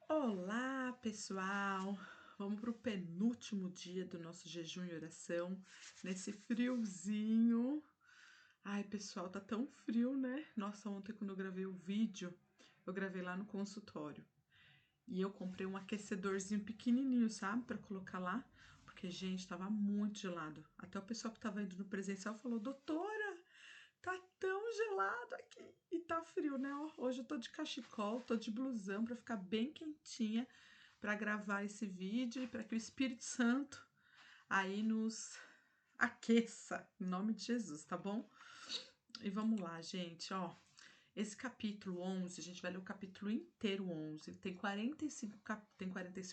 Olá, pessoal! Vamos para o penúltimo dia do nosso jejum e oração, nesse friozinho. Ai, pessoal, tá tão frio, né? Nossa, ontem quando eu gravei o vídeo, eu gravei lá no consultório. E eu comprei um aquecedorzinho pequenininho, sabe? Para colocar lá, porque, gente, tava muito gelado. Até o pessoal que tava indo no presencial falou: doutora, tá tão gelado aqui. E tá frio, né? Ó, hoje eu tô de cachecol, tô de blusão para ficar bem quentinha para gravar esse vídeo e para que o Espírito Santo aí nos aqueça, em nome de Jesus, tá bom? E vamos lá, gente, ó. Esse capítulo 11, a gente vai ler o capítulo inteiro 11. Tem 45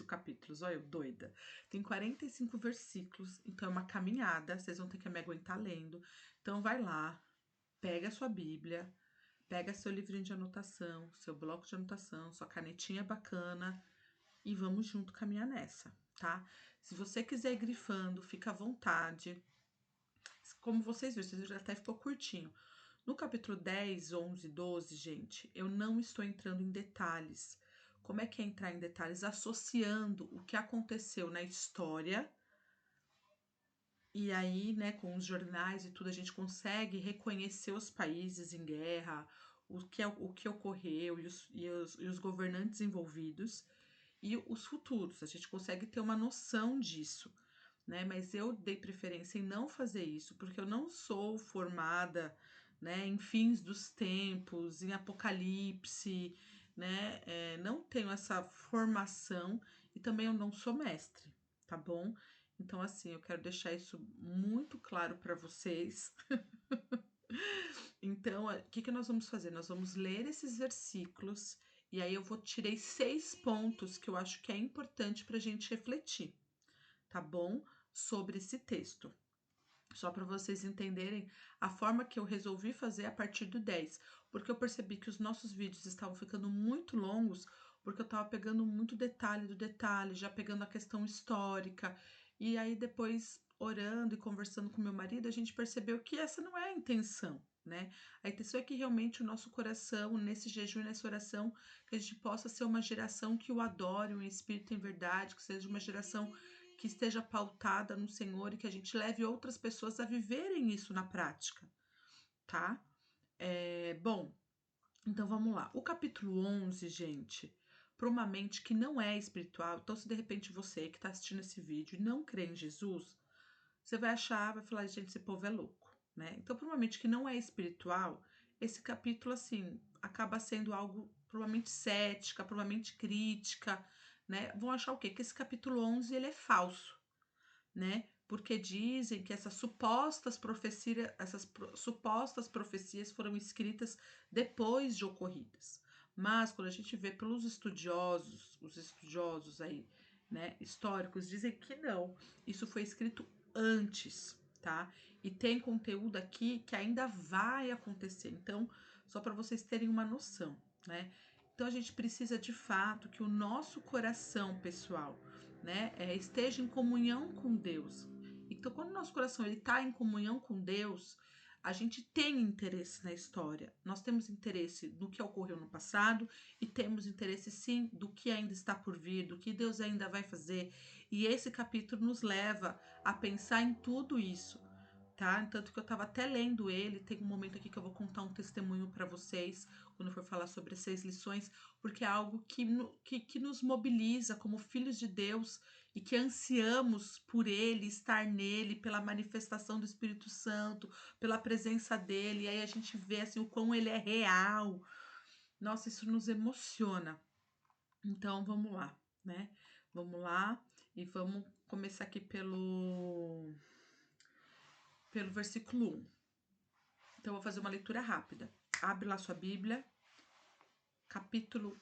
capítulos, olha eu doida. Tem 45 versículos, então é uma caminhada, vocês vão ter que me aguentar lendo. Então vai lá, pega a sua Bíblia, pega seu livrinho de anotação, seu bloco de anotação, sua canetinha bacana e vamos junto caminhar nessa, tá? Se você quiser ir grifando, fica à vontade. Como vocês viram, vocês já até ficou curtinho. No capítulo 10, 11, 12, gente, eu não estou entrando em detalhes. Como é que é entrar em detalhes? Associando o que aconteceu na história. E aí, né, com os jornais e tudo, a gente consegue reconhecer os países em guerra, o que ocorreu e os governantes envolvidos e os futuros. A gente consegue ter uma noção disso, né? Mas eu dei preferência em não fazer isso, porque eu não sou formada, né, em fins dos tempos, em apocalipse, né? Não tenho essa formação e também eu não sou mestre, tá bom? Então, assim, eu quero deixar isso muito claro para vocês. Então, o que nós vamos fazer? Nós vamos ler esses versículos e aí tirei 6 pontos que eu acho que é importante para a gente refletir, tá bom? Sobre esse texto. Só para vocês entenderem a forma que eu resolvi fazer a partir do 10, porque eu percebi que os nossos vídeos estavam ficando muito longos, porque eu estava pegando muito detalhe do detalhe, já pegando a questão histórica, e aí depois, orando e conversando com meu marido, a gente percebeu que essa não é a intenção, né? A intenção é que realmente o nosso coração, nesse jejum e nessa oração, que a gente possa ser uma geração que o adore, um espírito em verdade, que seja uma geração que esteja pautada no Senhor e que a gente leve outras pessoas a viverem isso na prática, tá? Bom, então vamos lá. O capítulo 11, gente, para uma mente que não é espiritual, então se de repente você que está assistindo esse vídeo não crê em Jesus, você vai achar, vai falar, gente, esse povo é louco, né? Então, para uma mente que não é espiritual, esse capítulo, assim, acaba sendo algo provavelmente cética, provavelmente crítica, né? Vão achar o quê? Que esse capítulo 11, ele é falso, né? Porque dizem que supostas profecias foram escritas depois de ocorridas. Mas quando a gente vê pelos estudiosos, os estudiosos aí, né, históricos, dizem que não. Isso foi escrito antes, tá? E tem conteúdo aqui que ainda vai acontecer. Então, só para vocês terem uma noção, né? Então a gente precisa de fato que o nosso coração, pessoal, né, esteja em comunhão com Deus. Então, quando o nosso coração está em comunhão com Deus, a gente tem interesse na história. Nós temos interesse no que ocorreu no passado e temos interesse, sim, do que ainda está por vir, do que Deus ainda vai fazer. E esse capítulo nos leva a pensar em tudo isso, tá? Tanto que eu estava até lendo ele, tem um momento aqui que eu vou contar um testemunho para vocês, quando eu for falar sobre as 6 lições, porque é algo que nos mobiliza como filhos de Deus e que ansiamos por ele, estar nele, pela manifestação do Espírito Santo, pela presença dele, e aí a gente vê assim o quão ele é real. Nossa, isso nos emociona. Então vamos lá, né? Vamos lá e vamos começar aqui pelo versículo 1. Então, eu vou fazer uma leitura rápida. Abre lá sua Bíblia, capítulo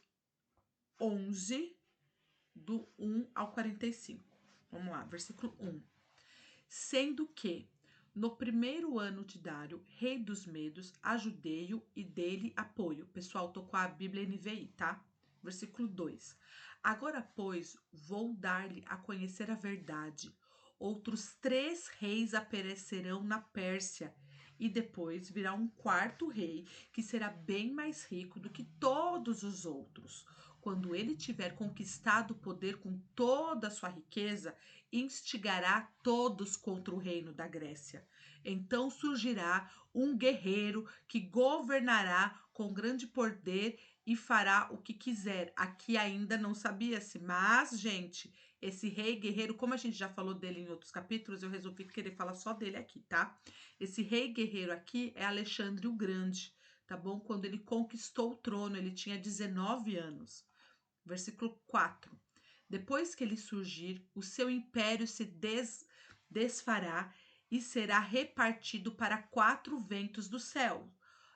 11, do 1 ao 45. Vamos lá, versículo 1. Sendo que, no primeiro ano de Dário, rei dos Medos, ajudei-o e dei-lhe apoio. Pessoal, tô com a Bíblia NVI, tá? Versículo 2. Agora, pois, vou dar-lhe a conhecer a verdade. Outros 3 reis aparecerão na Pérsia, e depois virá um quarto rei, que será bem mais rico do que todos os outros. quando ele tiver conquistado o poder com toda a sua riqueza, instigará todos contra o reino da Grécia. Então surgirá um guerreiro que governará com grande poder e fará o que quiser. Aqui ainda não sabia-se, mas, gente, esse rei guerreiro, como a gente já falou dele em outros capítulos, eu resolvi querer falar só dele aqui, tá? Esse rei guerreiro aqui é Alexandre o Grande, tá bom? Quando ele conquistou o trono, ele tinha 19 anos. Versículo 4. Depois que ele surgir, o seu império se desfará e será repartido para 4 ventos do céu.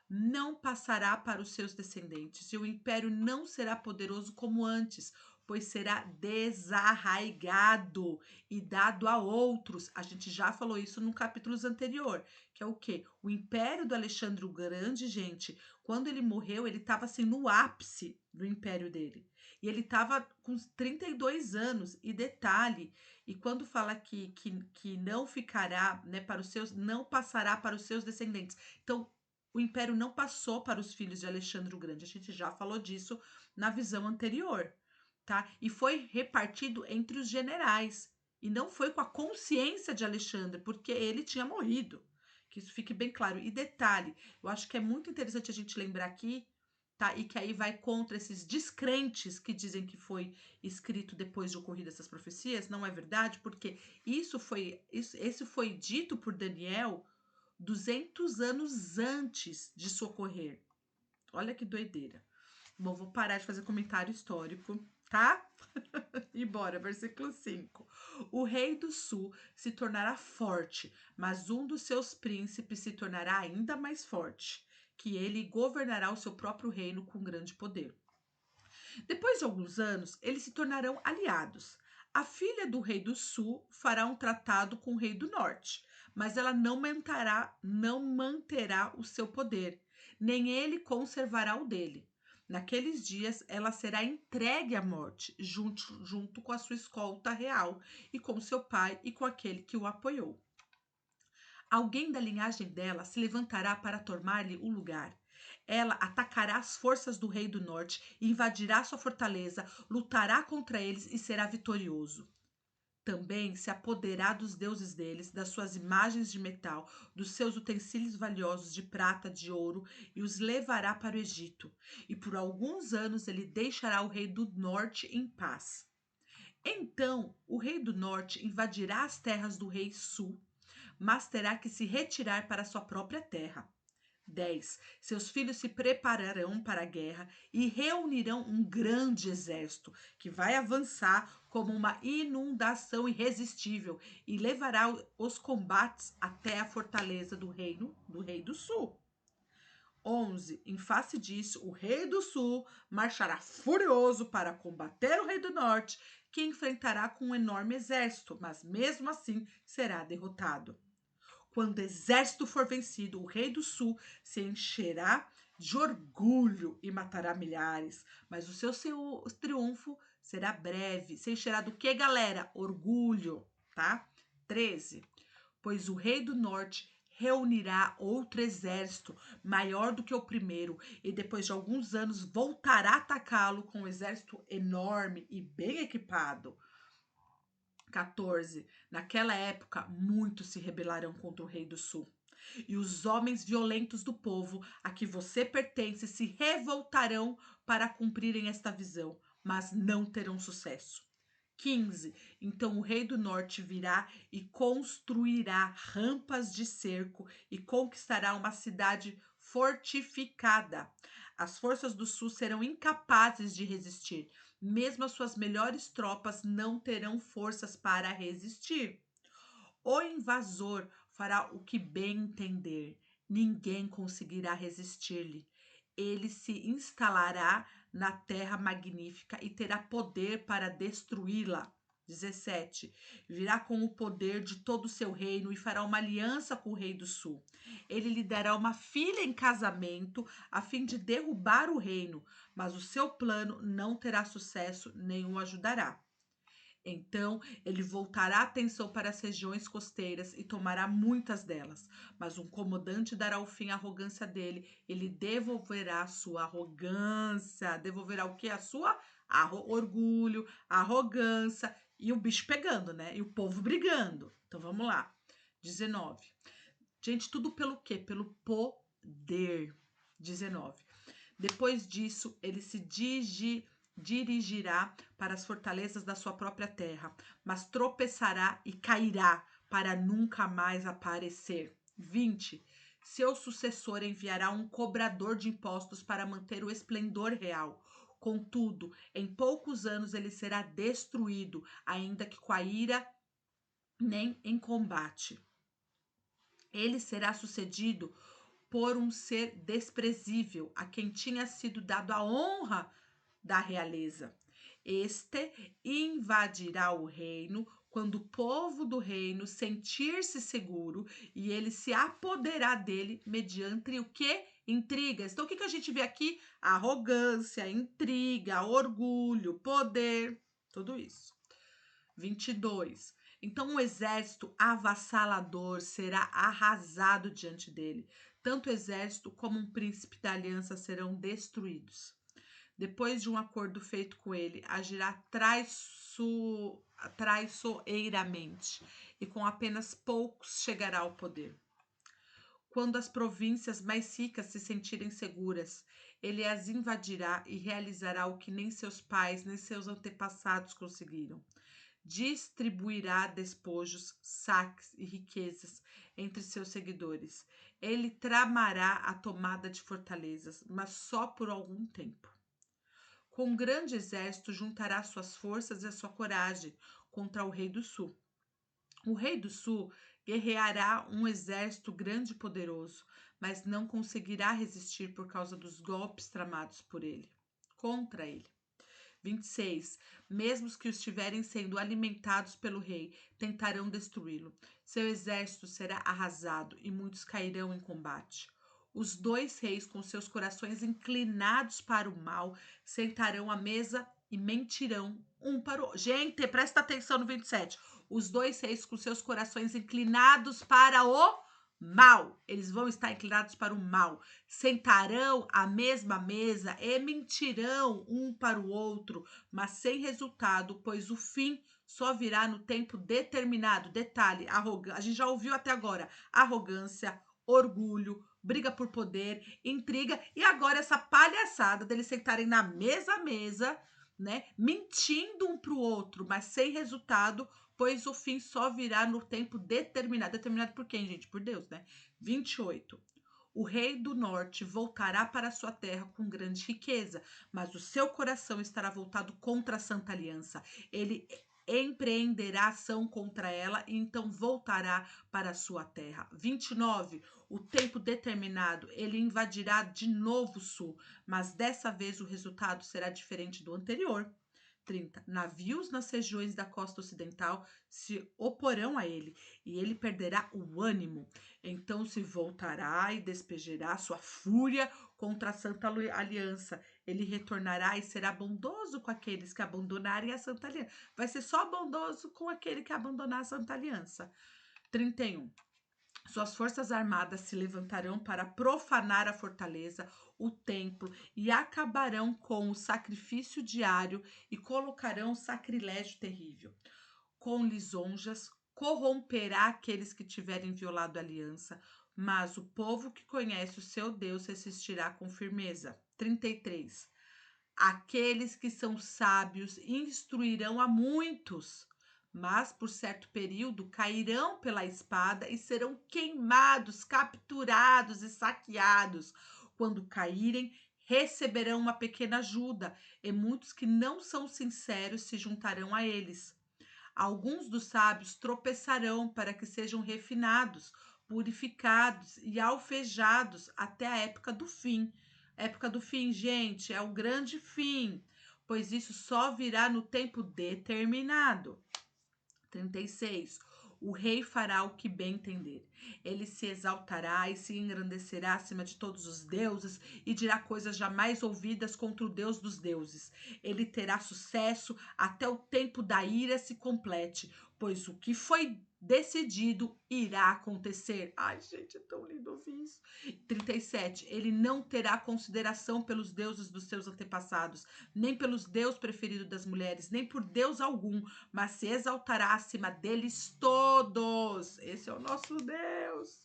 Não passará para os seus descendentes, e o império não será poderoso como antes, pois será desarraigado e dado a outros. A gente já falou isso no capítulo anterior, que é o quê? O império do Alexandre o Grande, gente, quando ele morreu, ele estava assim no ápice do império dele. E ele estava com 32 anos. E detalhe, e quando fala que não ficará, né, para os seus, não passará para os seus descendentes. Então, o império não passou para os filhos de Alexandre o Grande. A gente já falou disso na visão anterior, tá? E foi repartido entre os generais. E não foi com a consciência de Alexandre, porque ele tinha morrido. Que isso fique bem claro. E detalhe, eu acho que é muito interessante a gente lembrar aqui, tá? E que aí vai contra esses descrentes que dizem que foi escrito depois de ocorridas essas profecias. Não é verdade, porque esse foi dito por Daniel 200 anos antes de socorrer. Olha que doideira. Bom, vou parar de fazer comentário histórico, tá? E bora, versículo 5. O rei do sul se tornará forte, mas um dos seus príncipes se tornará ainda mais forte, que ele governará o seu próprio reino com grande poder. Depois de alguns anos, eles se tornarão aliados. A filha do rei do sul fará um tratado com o rei do norte, mas ela não manterá o seu poder, nem ele conservará o dele. Naqueles dias, ela será entregue à morte, junto com a sua escolta real, e com seu pai e com aquele que o apoiou. Alguém da linhagem dela se levantará para tomar-lhe o lugar. Ela atacará as forças do rei do norte e invadirá sua fortaleza, lutará contra eles e será vitorioso. Também se apoderará dos deuses deles, das suas imagens de metal, dos seus utensílios valiosos de prata, de ouro, e os levará para o Egito. E por alguns anos ele deixará o rei do norte em paz. Então o rei do norte invadirá as terras do rei sul, mas terá que se retirar para sua própria terra. 10. Seus filhos se prepararão para a guerra e reunirão um grande exército que vai avançar como uma inundação irresistível e levará os combates até a fortaleza do reino do rei do sul. 11. Em face disso, o rei do sul marchará furioso para combater o rei do norte, que enfrentará com um enorme exército, mas mesmo assim será derrotado. Quando o exército for vencido, o rei do sul se encherá de orgulho e matará milhares. Mas o seu triunfo será breve. Se encherá do que, galera? Orgulho, tá? 13. Pois o rei do norte reunirá outro exército maior do que o primeiro e depois de alguns anos voltará a atacá-lo com um exército enorme e bem equipado. 14. Naquela época, muitos se rebelarão contra o rei do sul. E os homens violentos do povo a que você pertence se revoltarão para cumprirem esta visão, mas não terão sucesso. 15. Então o rei do norte virá e construirá rampas de cerco e conquistará uma cidade fortificada. As forças do sul serão incapazes de resistir. Mesmo as suas melhores tropas não terão forças para resistir. O invasor fará o que bem entender. Ninguém conseguirá resistir-lhe. Ele se instalará na terra magnífica e terá poder para destruí-la. 17. Virá com o poder de todo o seu reino e fará uma aliança com o rei do sul. Ele lhe dará uma filha em casamento a fim de derrubar o reino, mas o seu plano não terá sucesso nem o ajudará. Então ele voltará a atenção para as regiões costeiras e tomará muitas delas. Mas um comandante dará o fim à arrogância dele. Ele devolverá a sua arrogância. Devolverá o que? A sua Orgulho, arrogância e o bicho pegando, né? E o povo brigando. Então vamos lá. 19. Gente, tudo pelo quê? Pelo poder. 19. Depois disso, ele se dirigirá para as fortalezas da sua própria terra, mas tropeçará e cairá para nunca mais aparecer. 20. Seu sucessor enviará um cobrador de impostos para manter o esplendor real. Contudo, em poucos anos ele será destruído, ainda que com a ira nem em combate. Ele será sucedido por um ser desprezível, a quem tinha sido dado a honra da realeza. Este invadirá o reino quando o povo do reino sentir-se seguro e ele se apoderar dele mediante o que? Intrigas. Então, o que a gente vê aqui? Arrogância, intriga, orgulho, poder, tudo isso. 22. Então, um exército avassalador será arrasado diante dele. Tanto o exército como um príncipe da aliança serão destruídos. Depois de um acordo feito com ele, agirá traiçoeiramente e com apenas poucos chegará ao poder. Quando as províncias mais ricas se sentirem seguras, ele as invadirá e realizará o que nem seus pais nem seus antepassados conseguiram. Distribuirá despojos, saques e riquezas entre seus seguidores. Ele tramará a tomada de fortalezas, mas só por algum tempo. Com um grande exército, juntará suas forças e a sua coragem contra o rei do sul. O rei do sul guerreará um exército grande e poderoso, mas não conseguirá resistir por causa dos golpes tramados por ele, contra ele. 26. Mesmo os que estiverem sendo alimentados pelo rei tentarão destruí-lo. Seu exército será arrasado e muitos cairão em combate. Os dois reis, com seus corações inclinados para o mal, sentarão à mesa e mentirão um para o outro. Gente, presta atenção no 27. Os dois reis, com seus corações inclinados para o mal. Eles vão estar inclinados para o mal. Sentarão à mesma mesa e mentirão um para o outro, mas sem resultado, pois o fim só virá no tempo determinado. Detalhe, a gente já ouviu até agora, arrogância, orgulho, briga por poder, intriga, e agora essa palhaçada deles sentarem na mesma mesa, né, mentindo um para o outro, mas sem resultado, pois o fim só virá no tempo determinado. Determinado por quem, gente? Por Deus, né? 28. O rei do norte voltará para sua terra com grande riqueza, mas o seu coração estará voltado contra a Santa Aliança. Ele empreenderá ação contra ela e então voltará para a sua terra. 29. O tempo determinado, ele invadirá de novo o sul, mas dessa vez o resultado será diferente do anterior. 30. Navios nas regiões da costa ocidental se oporão a ele, e ele perderá o ânimo. Então se voltará e despejará sua fúria contra a Santa Aliança. Ele retornará e será bondoso com aqueles que abandonarem a Santa Aliança. Vai ser só bondoso com aquele que abandonar a Santa Aliança. 31. Suas forças armadas se levantarão para profanar a fortaleza, o templo, e acabarão com o sacrifício diário e colocarão o sacrilégio terrível. Com lisonjas, corromperá aqueles que tiverem violado a aliança, mas o povo que conhece o seu Deus resistirá com firmeza. 33. Aqueles que são sábios instruirão a muitos, mas por certo período cairão pela espada e serão queimados, capturados e saqueados. Quando caírem, receberão uma pequena ajuda, e muitos que não são sinceros se juntarão a eles. Alguns dos sábios tropeçarão para que sejam refinados, purificados e alvejados até a época do fim. Época do fim, gente, é o grande fim, pois isso só virá no tempo determinado. 36. O rei fará o que bem entender. Ele se exaltará e se engrandecerá acima de todos os deuses e dirá coisas jamais ouvidas contra o Deus dos deuses. Ele terá sucesso até o tempo da ira se complete, pois o que foi decidido irá acontecer. Ai, gente, é tão lindo ouvir isso. 37. Ele não terá consideração pelos deuses dos seus antepassados, nem pelos deuses preferidos das mulheres, nem por Deus algum, mas se exaltará acima deles todos. Esse é o nosso Deus.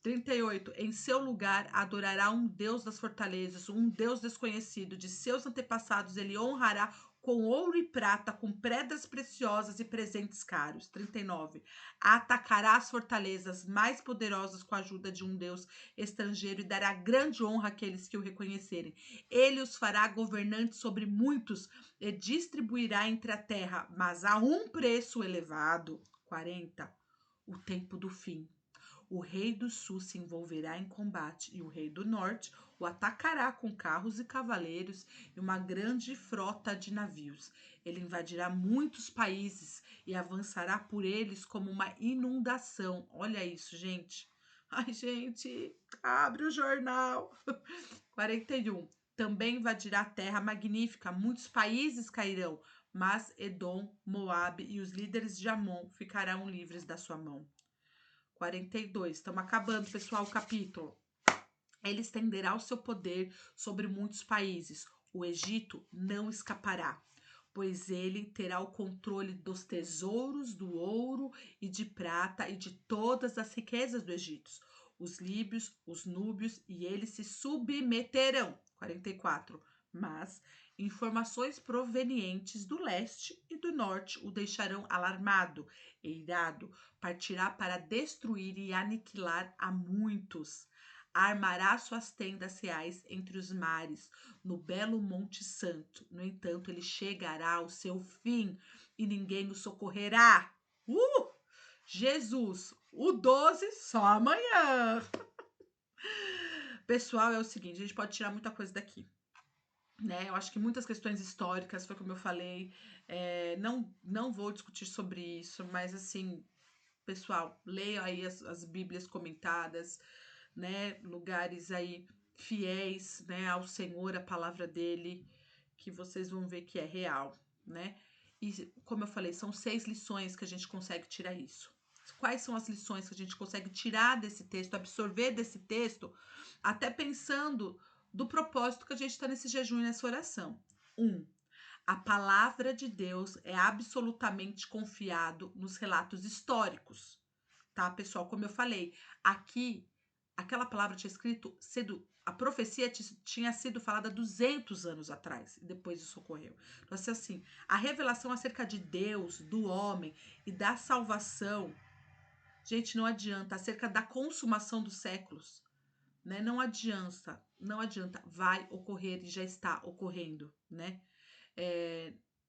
38. Em seu lugar adorará um Deus das fortalezas, um Deus desconhecido. De seus antepassados ele honrará com ouro e prata, com pedras preciosas e presentes caros. 39. Atacará as fortalezas mais poderosas com a ajuda de um Deus estrangeiro e dará grande honra àqueles que o reconhecerem. Ele os fará governantes sobre muitos e distribuirá entre a terra, mas a um preço elevado. 40. O tempo do fim. O rei do sul se envolverá em combate e o rei do norte o atacará com carros e cavaleiros e uma grande frota de navios. Ele invadirá muitos países e avançará por eles como uma inundação. Olha isso, gente. Ai, gente, abre o jornal. 41. Também invadirá a terra magnífica. Muitos países cairão, mas Edom, Moabe e os líderes de Amon ficarão livres da sua mão. 42. Estamos acabando, pessoal, o capítulo. Ele estenderá o seu poder sobre muitos países. O Egito não escapará, pois ele terá o controle dos tesouros do ouro e de prata e de todas as riquezas do Egito. Os líbios, os núbios e eles se submeterão. 44. Mas informações provenientes do leste e do norte o deixarão alarmado e irado. Partirá para destruir e aniquilar a muitos. Armará suas tendas reais entre os mares, no belo Monte Santo. No entanto, ele chegará ao seu fim e ninguém o socorrerá. Jesus, o 12, só amanhã. Pessoal, é o seguinte, a gente pode tirar muita coisa daqui, né? Eu acho que muitas questões históricas, foi como eu falei, não vou discutir sobre isso, mas assim, pessoal, leiam aí as Bíblias comentadas, né? Lugares aí fiéis, né, ao Senhor, a palavra dele, que vocês vão ver que é real, né? E como eu falei, são 6 lições que a gente consegue tirar isso. Quais são as lições que a gente consegue tirar desse texto, absorver desse texto, até pensando do propósito que a gente está nesse jejum e nessa oração? 1. A palavra de Deus é absolutamente confiado nos relatos históricos, tá, pessoal? Como eu falei, aqui aquela palavra tinha a profecia tinha sido falada 200 anos atrás, e depois isso ocorreu. Então, assim, a revelação acerca de Deus, do homem e da salvação, gente, não adianta, acerca da consumação dos séculos, né? Não adianta, vai ocorrer e já está ocorrendo, né?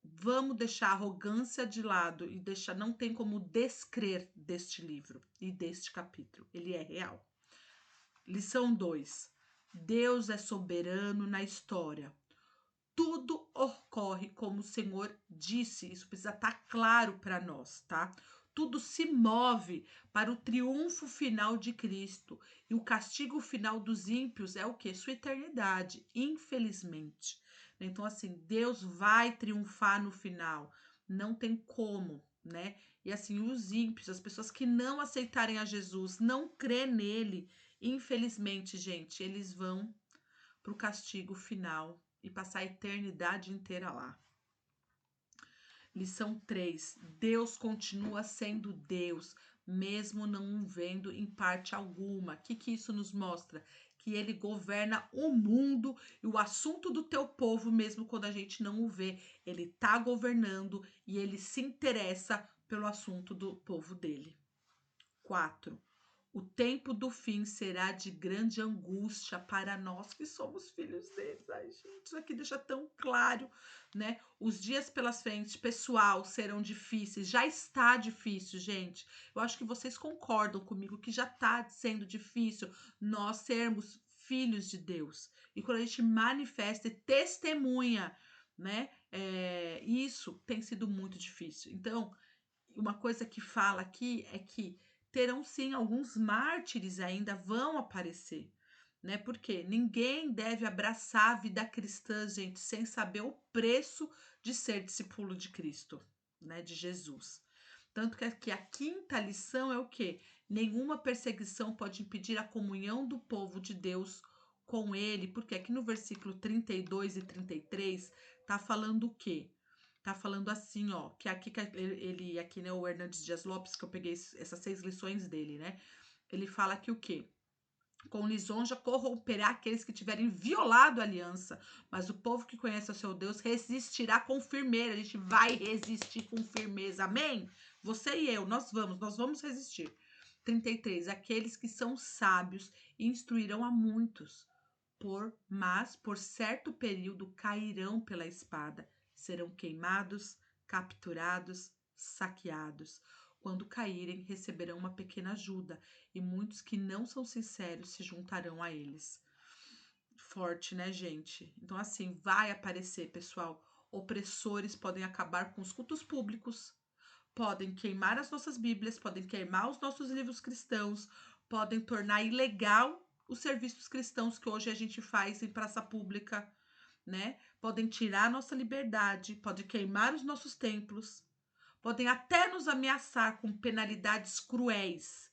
Vamos deixar a arrogância de lado e não tem como descrer deste livro e deste capítulo. Ele é real. Lição 2. Deus é soberano na história. Tudo ocorre como o Senhor disse. Isso precisa estar claro para nós, tá? Tudo se move para o triunfo final de Cristo. E o castigo final dos ímpios é o quê? Sua eternidade, infelizmente. Então, assim, Deus vai triunfar no final. Não tem como, né? E assim, os ímpios, as pessoas que não aceitarem a Jesus, não crê nele, infelizmente, gente, eles vão para o castigo final e passar a eternidade inteira lá. Lição 3. Deus continua sendo Deus, mesmo não o vendo em parte alguma. O que isso nos mostra? Que ele governa o mundo e o assunto do teu povo, mesmo quando a gente não o vê. Ele está governando e ele se interessa pelo assunto do povo dele. 4. O tempo do fim será de grande angústia para nós que somos filhos deles. Ai, gente, isso aqui deixa tão claro, né? Os dias pelas frentes, pessoal, serão difíceis. Já está difícil, gente. Eu acho que vocês concordam comigo que já está sendo difícil nós sermos filhos de Deus. E quando a gente manifesta e testemunha, né? Isso tem sido muito difícil. Então, uma coisa que fala aqui é que terão sim alguns mártires ainda vão aparecer, né? Porque ninguém deve abraçar a vida cristã, gente, sem saber o preço de ser discípulo de Cristo, né? De Jesus. Tanto que aqui a quinta lição é o quê? Nenhuma perseguição pode impedir a comunhão do povo de Deus com ele, porque aqui no versículo 32 e 33 tá falando o quê? Tá falando assim, ó, que aqui aqui, né, o Hernandes Dias Lopes, que eu peguei essas 6 lições dele, né? Ele fala que o quê? Com lisonja corromperá aqueles que tiverem violado a aliança, mas o povo que conhece o seu Deus resistirá com firmeza. A gente vai resistir com firmeza, amém? Você e eu, nós vamos resistir. 33. Aqueles que são sábios instruirão a muitos, mas por certo período cairão pela espada, serão queimados, capturados, saqueados. Quando caírem, receberão uma pequena ajuda, e muitos que não são sinceros se juntarão a eles. Forte, né, gente? Então, assim, vai aparecer, pessoal. Opressores podem acabar com os cultos públicos, podem queimar as nossas Bíblias, podem queimar os nossos livros cristãos, podem tornar ilegal os serviços cristãos que hoje a gente faz em praça pública, né? Podem tirar a nossa liberdade, podem queimar os nossos templos, podem até nos ameaçar com penalidades cruéis,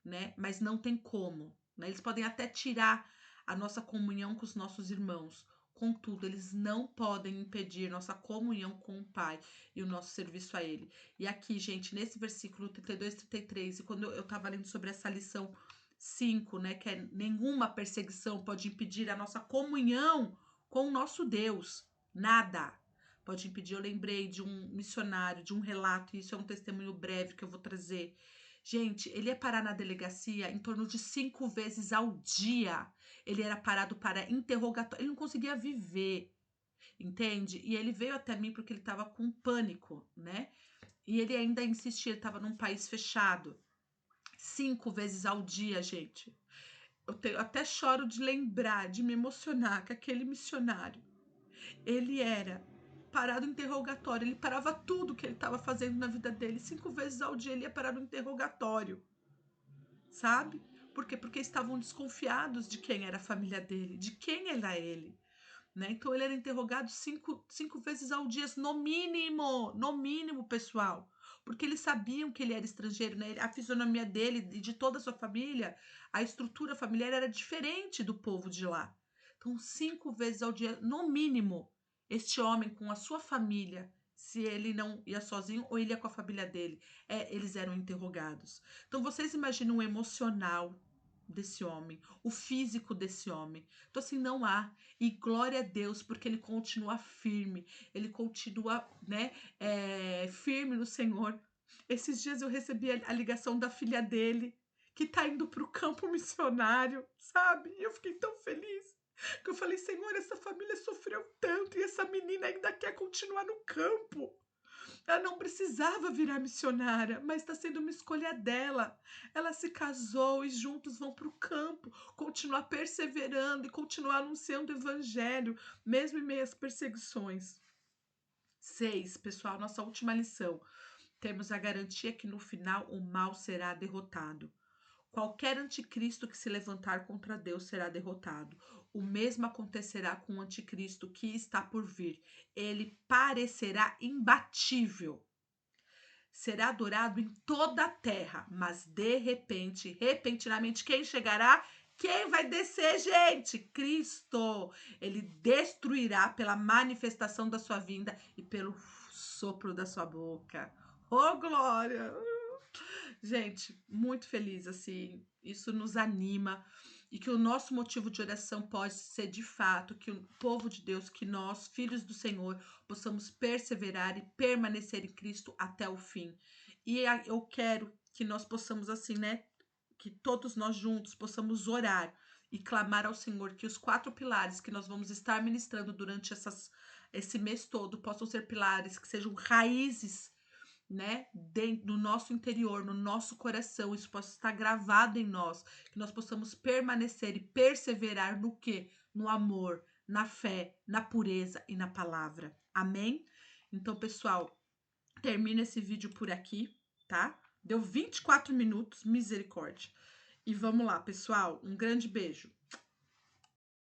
né? Mas não tem como, né? Eles podem até tirar a nossa comunhão com os nossos irmãos. Contudo, eles não podem impedir nossa comunhão com o Pai e o nosso serviço a Ele. E aqui, gente, nesse versículo 32 e 33, e quando eu estava lendo sobre essa lição 5, né, que é nenhuma perseguição pode impedir a nossa comunhão com o nosso Deus. Nada pode impedir. Eu lembrei de um missionário, de um relato, e isso é um testemunho breve que eu vou trazer. Gente, ele ia parar na delegacia em torno de 5 vezes ao dia. Ele era parado para interrogatório. Ele não conseguia viver, entende? E ele veio até mim porque ele estava com pânico, né? E ele ainda insistia, ele estava num país fechado. 5 vezes ao dia, gente. Até choro de lembrar, de me emocionar que aquele missionário, ele era parado no interrogatório. Ele parava tudo que ele estava fazendo na vida dele. 5 vezes ao dia ele ia parar no interrogatório. Sabe? Por quê? Porque estavam desconfiados de quem era a família dele, de quem era ele, né? Então ele era interrogado cinco vezes ao dia, no mínimo, pessoal, porque eles sabiam que ele era estrangeiro, né? A fisionomia dele e de toda a sua família, a estrutura familiar era diferente do povo de lá. Então, 5 vezes ao dia, no mínimo, este homem com a sua família, se ele não ia sozinho ou ele ia com a família dele, eles eram interrogados. Então, vocês imaginam o emocional desse homem, o físico desse homem. Então, assim, não há. E glória a Deus, porque ele continua firme, ele continua, né, firme no Senhor. Esses dias eu recebi a ligação da filha dele, que tá indo para o campo missionário, sabe? E eu fiquei tão feliz. Que eu falei, Senhor, essa família sofreu tanto e essa menina ainda quer continuar no campo. Ela não precisava virar missionária, mas está sendo uma escolha dela. Ela se casou e juntos vão para o campo, continuar perseverando e continuar anunciando o evangelho, mesmo em meio às perseguições. 6, pessoal, nossa última lição. Temos a garantia que no final o mal será derrotado. Qualquer anticristo que se levantar contra Deus será derrotado. O mesmo acontecerá com o anticristo que está por vir. Ele parecerá imbatível. Será adorado em toda a terra, mas de repente, repentinamente, quem chegará? Quem vai descer, gente? Cristo. Ele destruirá pela manifestação da sua vinda e pelo sopro da sua boca. Oh, glória! Gente, muito feliz, assim, isso nos anima e que o nosso motivo de oração pode ser de fato que o povo de Deus, que nós, filhos do Senhor, possamos perseverar e permanecer em Cristo até o fim. E eu quero que nós possamos, assim, né, que todos nós juntos possamos orar e clamar ao Senhor que os 4 pilares que nós vamos estar ministrando durante esse mês todo possam ser pilares que sejam raízes, né, no nosso interior, no nosso coração, isso possa estar gravado em nós, que nós possamos permanecer e perseverar no quê? No amor, na fé, na pureza e na palavra. Amém? Então, pessoal, termino esse vídeo por aqui, tá? Deu 24 minutos, misericórdia. E vamos lá, pessoal, um grande beijo.